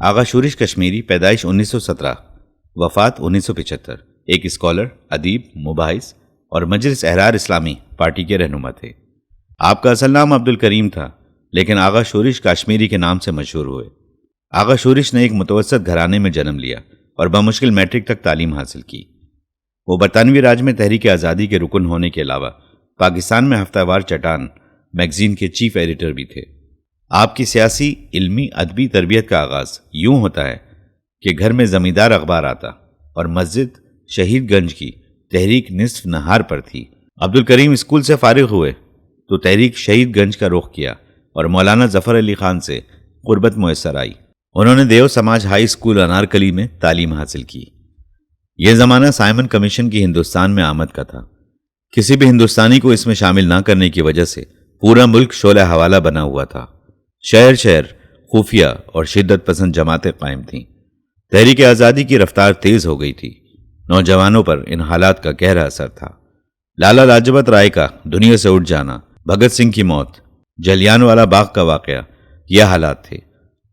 آغا شورش کشمیری، پیدائش 1917، وفات 1975، ایک اسکالر، ادیب، مباحث اور مجلس احرار اسلامی پارٹی کے رہنما تھے۔ آپ کا اصل نام عبدالکریم تھا، لیکن آغا شورش کاشمیری کے نام سے مشہور ہوئے۔ آغا شورش نے ایک متوسط گھرانے میں جنم لیا اور بمشکل میٹرک تک تعلیم حاصل کی۔ وہ برطانوی راج میں تحریک آزادی کے رکن ہونے کے علاوہ پاکستان میں ہفتہ وار چٹان میگزین کے چیف ایڈیٹر بھی تھے۔ آپ کی سیاسی، علمی، ادبی تربیت کا آغاز یوں ہوتا ہے کہ گھر میں زمیندار اخبار آتا اور مسجد شہید گنج کی تحریک نصف نہار پر تھی۔ عبدالکریم اسکول سے فارغ ہوئے تو تحریک شہید گنج کا رخ کیا اور مولانا ظفر علی خان سے قربت میسر آئی۔ انہوں نے دیو سماج ہائی اسکول انارکلی میں تعلیم حاصل کی۔ یہ زمانہ سائمن کمیشن کی ہندوستان میں آمد کا تھا۔ کسی بھی ہندوستانی کو اس میں شامل نہ کرنے کی وجہ سے پورا ملک شعلہ حوالہ بنا ہوا تھا۔ شہر شہر خفیہ اور شدت پسند جماعتیں قائم تھیں۔ تحریک آزادی کی رفتار تیز ہو گئی تھی۔ نوجوانوں پر ان حالات کا گہرا اثر تھا۔ لالا لاجپت رائے کا دنیا سے اٹھ جانا، بھگت سنگھ کی موت، جلیان والا باغ کا واقعہ، یہ حالات تھے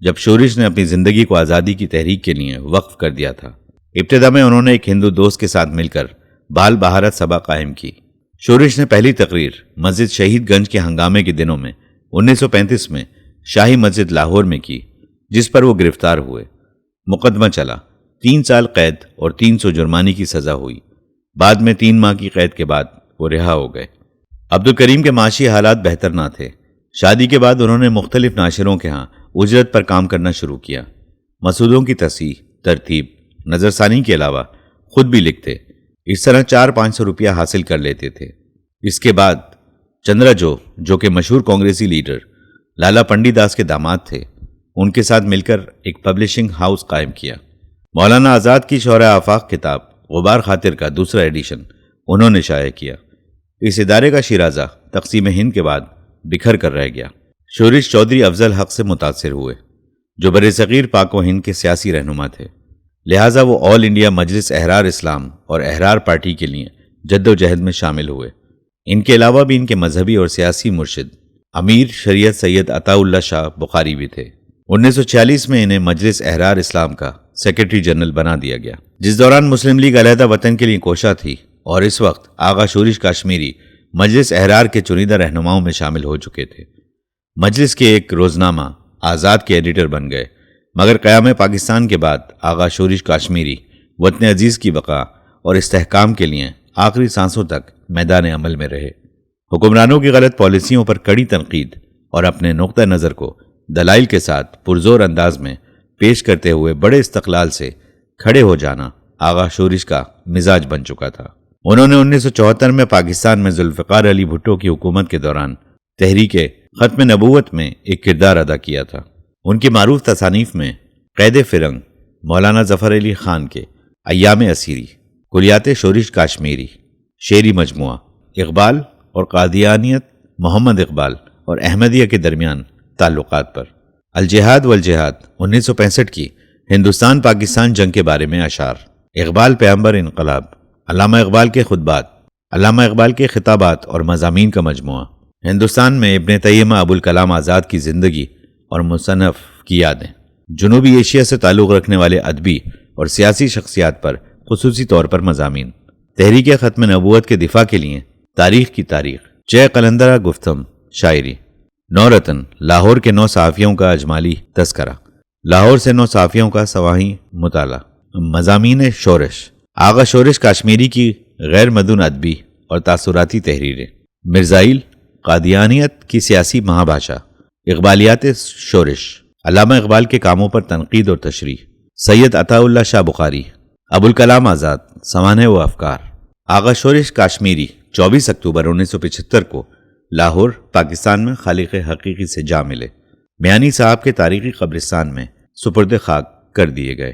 جب شورش نے اپنی زندگی کو آزادی کی تحریک کے لیے وقف کر دیا تھا۔ ابتدا میں انہوں نے ایک ہندو دوست کے ساتھ مل کر بال بہارت سبھا قائم کی۔ شورش نے پہلی تقریر مسجد شہید گنج کے ہنگامے کے دنوں میں 1935 میں شاہی مسجد لاہور میں کی، جس پر وہ گرفتار ہوئے۔ مقدمہ چلا، 3 سال قید اور 300 جرمانے کی سزا ہوئی۔ بعد میں 3 ماہ کی قید کے بعد وہ رہا ہو گئے۔ عبدالکریم کے معاشی حالات بہتر نہ تھے۔ شادی کے بعد انہوں نے مختلف ناشروں کے ہاں اجرت پر کام کرنا شروع کیا۔ مسودوں کی تصحیح، ترتیب، نظر ثانی کے علاوہ خود بھی لکھتے۔ اس طرح 400-500 روپیہ حاصل کر لیتے تھے۔ اس کے بعد چندرا جو کہ مشہور کانگریسی لیڈر لالا پنڈی داس کے داماد تھے، ان کے ساتھ مل کر ایک پبلشنگ ہاؤس قائم کیا۔ مولانا آزاد کی شورۂ آفاق کتاب غبار خاطر کا دوسرا ایڈیشن انہوں نے شائع کیا۔ اس ادارے کا شیرازہ تقسیم ہند کے بعد بکھر کر رہ گیا۔ شورش چودھری افضل حق سے متاثر ہوئے، جو برصغیر پاک و ہند کے سیاسی رہنما تھے، لہٰذا وہ آل انڈیا مجلس احرار اسلام اور احرار پارٹی کے لیے جد و جہد میں شامل ہوئے۔ ان کے علاوہ بھی ان کے مذہبی اور سیاسی مرشد امیر شریعت سید عطا اللہ شاہ بخاری بھی تھے۔ 1946 میں انہیں مجلس احرار اسلام کا سیکرٹری جنرل بنا دیا گیا، جس دوران مسلم لیگ علیحدہ وطن کے لیے کوشاں تھی، اور اس وقت آغا شورش کاشمیری مجلس احرار کے چنیدہ رہنماؤں میں شامل ہو چکے تھے۔ مجلس کے ایک روزنامہ آزاد کے ایڈیٹر بن گئے، مگر قیام پاکستان کے بعد آغا شورش کاشمیری وطن عزیز کی بقا اور استحکام کے لیے آخری سانسوں تک میدان عمل میں رہے۔ حکمرانوں کی غلط پالیسیوں پر کڑی تنقید اور اپنے نقطہ نظر کو دلائل کے ساتھ پرزور انداز میں پیش کرتے ہوئے بڑے استقلال سے کھڑے ہو جانا آغا شورش کا مزاج بن چکا تھا۔ انہوں نے 1974 میں پاکستان میں ذوالفقار علی بھٹو کی حکومت کے دوران تحریک ختم نبوت میں ایک کردار ادا کیا تھا۔ ان کی معروف تصانیف میں قید فرنگ، مولانا ظفر علی خان کے ایام اسیری، کلیات شورش کاشمیری، شعری مجموعہ، اقبال اور قادیانیت، محمد اقبال اور احمدیہ کے درمیان تعلقات پر، الجہاد والجہاد 1965 کی ہندوستان پاکستان جنگ کے بارے میں اشعار، اقبال پیغمبر انقلاب، علامہ اقبال کے خطبات، علامہ اقبال کے خطابات اور مضامین کا مجموعہ، ہندوستان میں ابن تیمیہ ابوالکلام آزاد کی زندگی اور مصنف کی یادیں، جنوبی ایشیا سے تعلق رکھنے والے ادبی اور سیاسی شخصیات پر خصوصی طور پر مضامین، تحریک ختم نبوت کے دفاع کے لیے تاریخ کی تاریخ، جے قلندرہ گفتم شاعری، نورتن لاہور کے 9 صحافیوں کا اجمالی تذکرہ، لاہور سے 9 صحافیوں کا سواہی مطالعہ، مضامین شورش، آغا شورش کاشمیری کی غیر مدون ادبی اور تاثراتی تحریریں، مرزائیل، قادیانیت کی سیاسی مہابھاشا، اقبالیات شورش، علامہ اقبال کے کاموں پر تنقید اور تشریح، سید عطا اللہ شاہ بخاری، ابوالکلام آزاد، سوانح و افکار۔ آغا شورش کاشمیری 24 اکتوبر 1975 کو لاہور، پاکستان میں خالق حقیقی سے جا ملے۔ میانی صاحب کے تاریخی قبرستان میں سپرد خاک کر دیے گئے۔